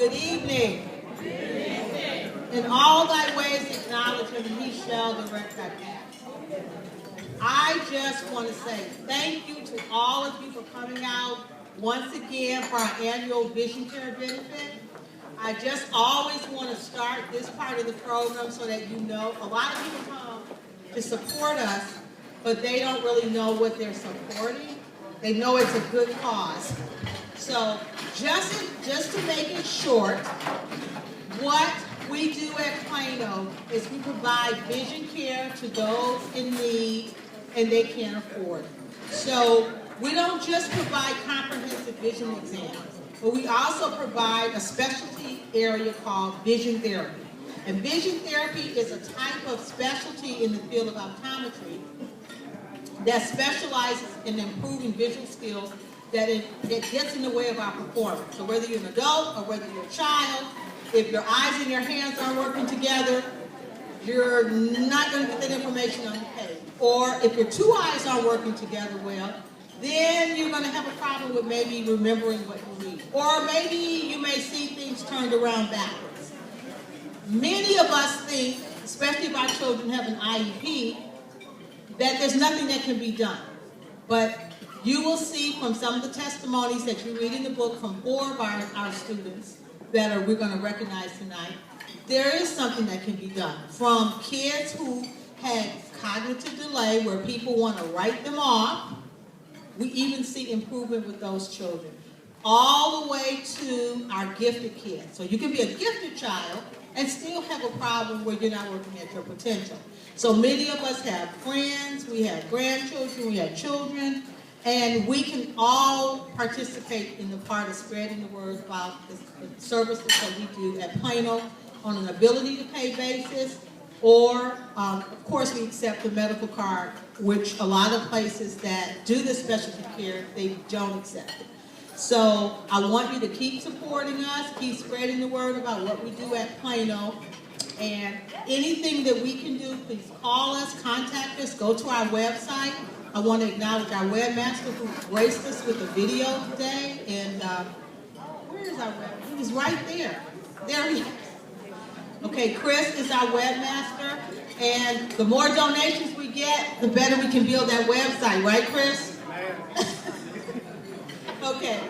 Good evening. In all thy ways acknowledge him, and he shall direct thy path. I just want to say thank you to all of you for coming out once again for our annual Vision Care benefit. I just always want to start this part of the program so that you know a lot of people come to support us, but they don't really know what they're supporting. They know it's a good cause. So just to make it short, what we do at Plano is we provide vision care to those in need and they can't afford it. So we don't just provide comprehensive vision exams, but we also provide a specialty area called vision therapy. And vision therapy is a type of specialty in the field of optometry that specializes in improving visual skills that gets in the way of our performance. So whether you're an adult or whether you're a child, if your eyes and your hands aren't working together, you're not going to get that information on the page. Or if your two eyes aren't working together well, then you're going to have a problem with maybe remembering what you read. Or maybe you may see things turned around backwards. Many of us think, especially if our children have an IEP, that there's nothing that can be done. But you will see from some of the testimonies that you read in the book from 4 of our students that we're going to recognize tonight, there is something that can be done. From kids who had cognitive delay where people want to write them off, we even see improvement with those children. All the way to our gifted kids. So you can be a gifted child and still have a problem where you're not working at your potential. So many of us have friends, we have grandchildren, we have children, and we can all participate in the part of spreading the word about the services that we do at Plano on an ability to pay basis, or of course we accept the medical card, which a lot of places that do this specialty care, they don't accept it. So I want you to keep supporting us, keep spreading the word about what we do at Plano, and anything that we can do, please call us, contact us, go to our website. I want to acknowledge our webmaster who graced us with a video today. And where is our webmaster? He's right there. There he is. Okay, Chris is our webmaster. And the more donations we get, the better we can build that website. Right, Chris? Okay.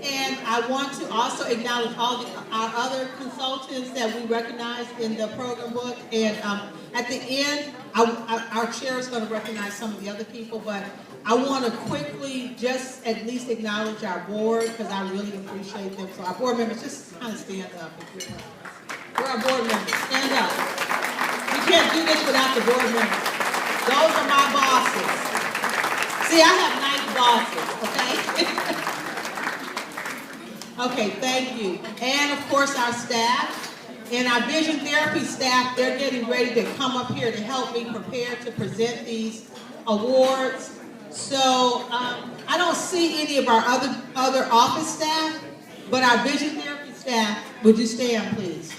And I want to also acknowledge all our other consultants that we recognize in the program book. And at the end, our chair is going to recognize some of the other people, but I want to quickly just at least acknowledge our board because I really appreciate them. So our board members, just kind of stand up. We're our board members. Stand up. We can't do this without the board members. Those are my bosses. See, I have nice bosses, okay? Okay, thank you. And of course our staff. And our vision therapy staff, they're getting ready to come up here to help me prepare to present these awards. So I don't see any of our other office staff, but our vision therapy staff, would you stand, please?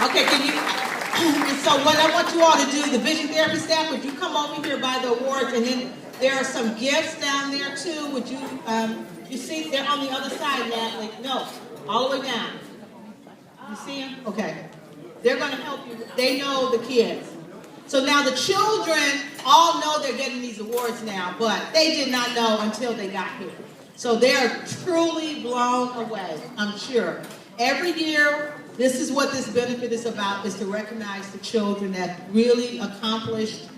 Okay, can you, and so what I want you all to do, the vision therapy staff, would you come over here by the awards, and then there are some gifts down there too. Would you, you see, they're on the other side, Natalie. No, all the way down. You see them? Okay. They're going to help you. They know the kids. So now the children all know they're getting these awards now, but they did not know until they got here. So they're truly blown away, I'm sure. Every year, this is what this benefit is about, is to recognize the children that really accomplished,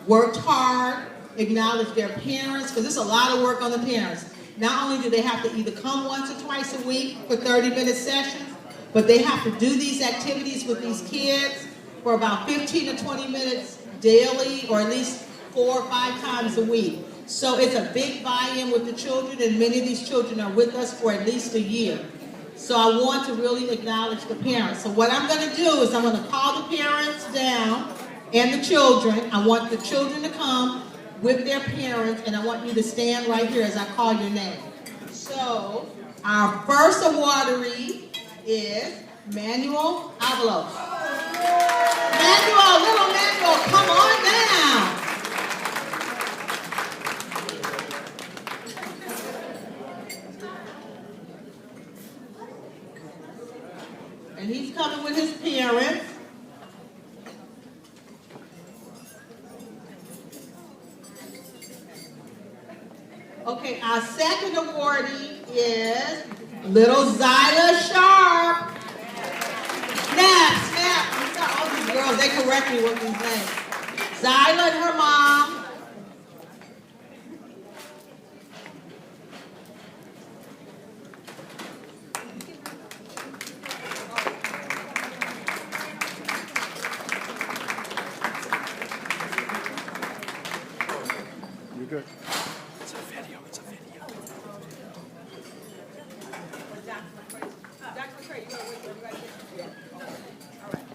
worked hard, acknowledge their parents, because there's a lot of work on the parents. Not only do they have to either come once or twice a week for 30-minute sessions, but they have to do these activities with these kids for about 15 to 20 minutes daily, or at least 4 or 5 times a week. So it's a big buy-in with the children, and many of these children are with us for at least a year. So I want to really acknowledge the parents. So what I'm going to do is I'm going to call the parents down and the children. I want the children to come with their parents, and I want you to stand right here as I call your name. So our first awardee is Manuel Avalos. Manuel, little Manuel, come on down. Okay, our second awardee is little Zyla Sharp. Snap. I'm sorry, all these girls, they correct me with these names. Zyla and her mom. You're good. It's a video. Dr. McCray, you gotta wait till right there. Yeah. All right.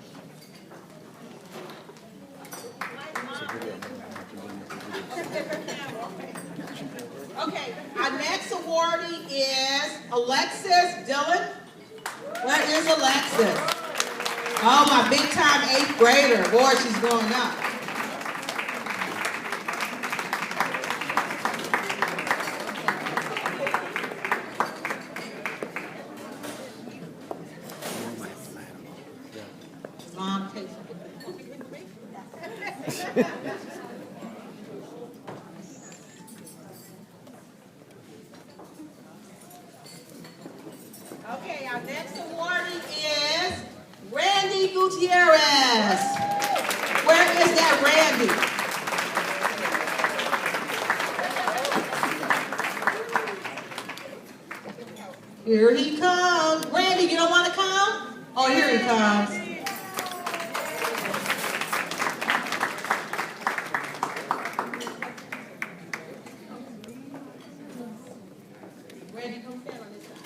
Okay, our next awardee is Alexis Dillon. Where is Alexis? Oh, my big time 8th grader. Boy, she's growing up. Mom takes it. Okay, our next awardee is Randy Gutierrez. Where is that Randy? Here he comes. Randy, you don't want to come? Oh, here he comes. Randy, come stand on this side.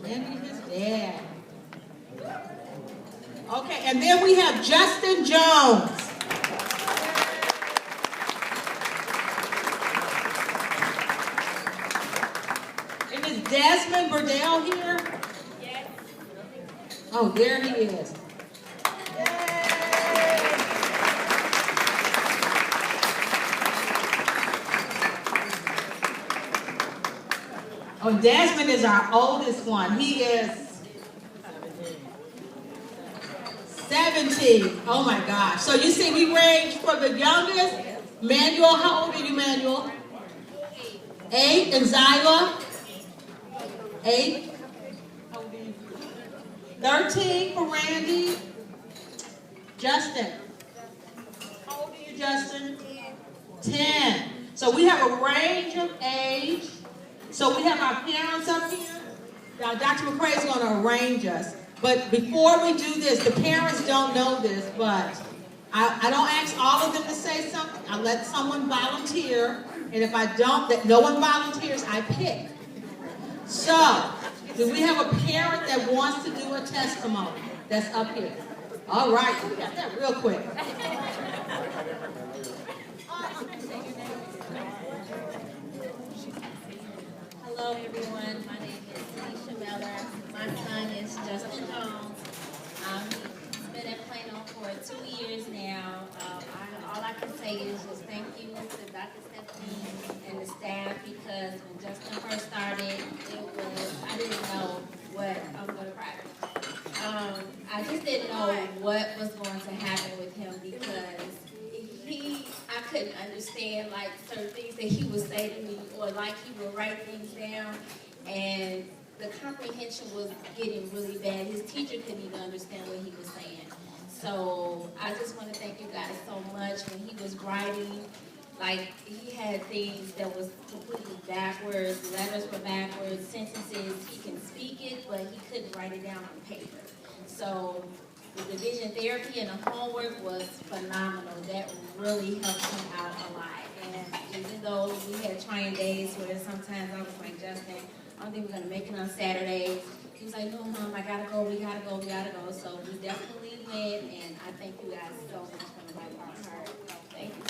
Randy is dad. Okay, and then we have Justin Jones. And is Desmond Burdell here? Yes. Oh, there he is. Oh, Desmond is our oldest one. He is 17. Oh my gosh. So you see, we range for the youngest. Manuel, how old are you, Manuel? 8. And Zyla? 8. 13 for Randy. Justin. How old are you, Justin? 10. So we have a range of age. So we have our parents up here. Now, Dr. McCray is going to arrange us. But before we do this, the parents don't know this, but I don't ask all of them to say something. I let someone volunteer. And if I don't, that no one volunteers, I pick. So, do we have a parent that wants to do a testimony that's up here? All right, we got that real quick. Hello everyone, my name is Alicia Miller. My son is Justin Jones. He's been at Plano for 2 years now. All I can say is just thank you to Dr. Stephanie and the staff, because when Justin first started, I didn't know what I'm going to cry. I just didn't know what was going to happen with him, because I couldn't understand like certain things that he would say to me, or like he would write things down, and the comprehension was getting really bad. His teacher couldn't even understand what he was saying. So I just want to thank you guys so much. When he was writing, like he had things that was completely backwards, letters were backwards, sentences, he can speak it, but he couldn't write it down on paper. So the division therapy and the homework was phenomenal. That really helped him out a lot. And even though we had trying days where sometimes I was like, Justin, I don't think we're going to make it on Saturday. He was like, no, Mom, I got to go, we got to go. So we definitely went, and I thank you guys so much from the bottom of my heart. Thank you.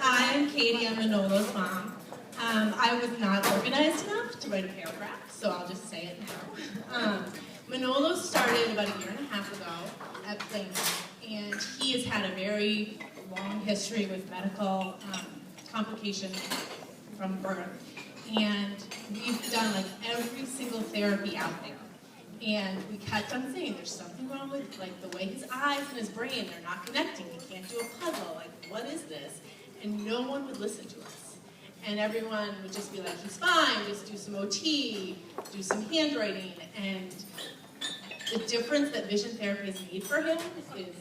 I'm Katie, I'm Manolo's mom. I was not organized enough to write a paragraph, so I'll just say it now. Manolo started about a year and a half ago at Plano, and he has had a very long history with medical complications from birth. And we've done like every single therapy out there. And we kept on saying there's something wrong with like the way his eyes and his brain, they're not connecting. He can't do a puzzle. Like, what is this? And no one would listen to us. And everyone would just be like, he's fine, just do some OT, do some handwriting. And the difference that vision therapy has made for him is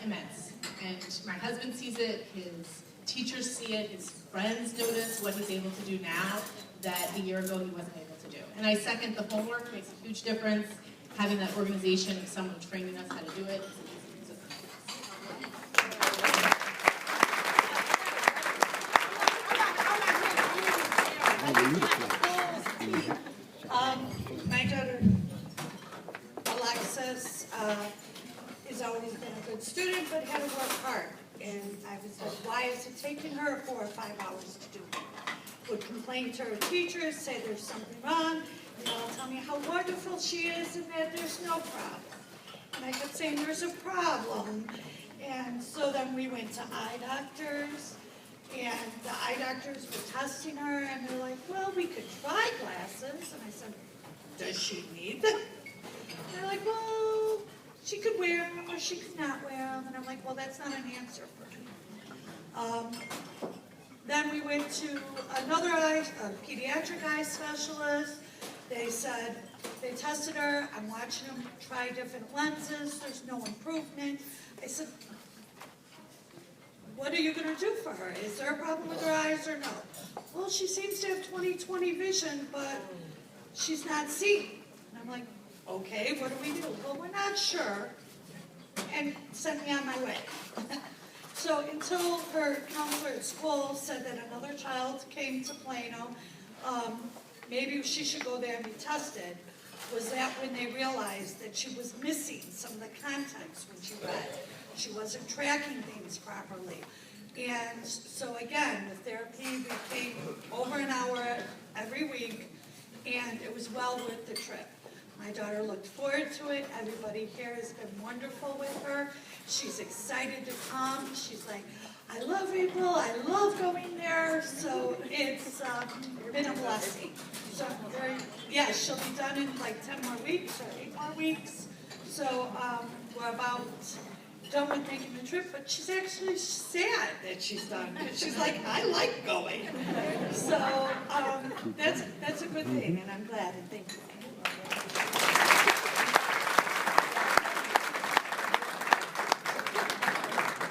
immense. And my husband sees it, his teachers see it, his friends notice what he's able to do now that a year ago he wasn't able to do. And I second the homework makes a huge difference. Having that organization of someone training us how to do it is a My daughter, Alexis, has always been a good student, but had to work hard. And I was like, why is it taking her 4 or 5 hours to do it? Would complain to her teachers, say there's something wrong, and they'll tell me how wonderful she is and that there's no problem. And I kept saying, there's a problem. And so then we went to eye doctors, and the eye doctors were testing her, and they're like, well, we could try glasses. And I said, does she need them? And they're like, well, she could wear them or she could not wear them. And I'm like, well, that's not an answer for me. Then we went to another pediatric eye specialist. They said, they tested her. I'm watching them try different lenses. There's no improvement. I said, what are you going to do for her? Is there a problem with her eyes or no? Well, she seems to have 20/20 vision, but she's not seeing. And I'm like, okay, what do we do? Well, we're not sure. And sent me on my way. So until her counselor at school said that another child came to Plano, maybe she should go there and be tested, was that when they realized that she was missing some of the context when she read. She wasn't tracking things properly. And so again, the therapy, we came over an hour every week, and it was well worth the trip. My daughter looked forward to it. Everybody here has been wonderful with her. She's excited to come. She's like, I love April. I love going there. So it's been a blessing. So yeah, she'll be done in like 10 more weeks or 8 more weeks. So we're about done with making the trip, but she's actually sad that she's done because she's like, I like going. So that's a good thing, and I'm glad and thank you.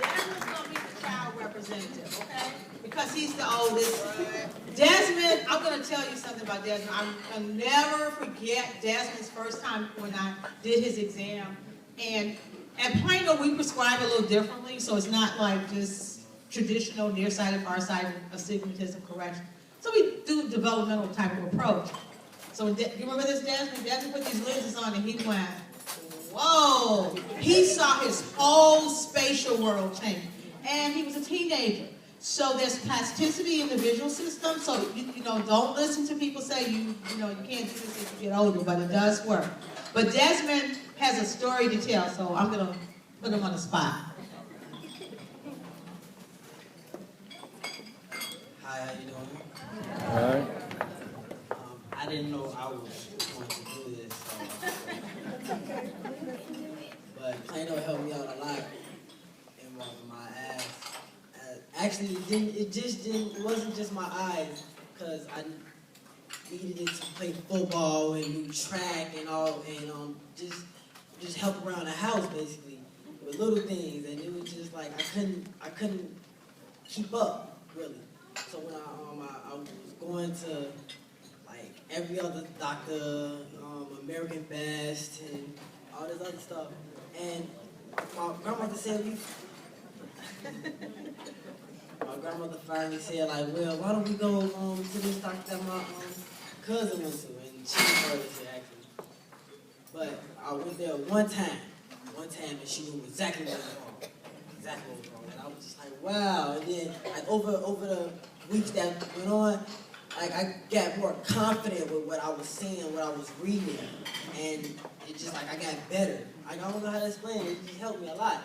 Desmond's gonna be the child representative, okay? Because he's the oldest. Desmond, I'm gonna tell you something about Desmond. I'll never forget Desmond's first time when I did his exam. And at Plano, we prescribe a little differently, so it's not like just traditional nearsighted, farsighted astigmatism correction. So we do developmental type of approach. So you remember this, Desmond? Desmond put these lenses on and he went, whoa. He saw his whole spatial world change. And he was a teenager. So there's plasticity in the visual system. So, you know, don't listen to people say you can't do this as you get older, but it does work. But Desmond has a story to tell, so I'm going to put him on the spot. Hi, how you doing? All right. I didn't know I was going to do this, but Plano helped me out a lot in my eyes. Actually, it wasn't just my eyes, because I needed it to play football and do track and all, and just help around the house basically with little things, and it was just like I couldn't keep up really. So when I was going to like every other doctor, American Best, and all this other stuff, and my grandmother said my grandmother finally said, like, well, why don't we go to this doctor that my cousin went to, and she heard it actually. But I went there one time, and she knew exactly what was wrong. Exactly what was wrong. And I was just like, wow. And then like over the weeks that went on, like I got more confident with what I was seeing, what I was reading, and it just like I got better. I don't know how to explain it. It just helped me a lot.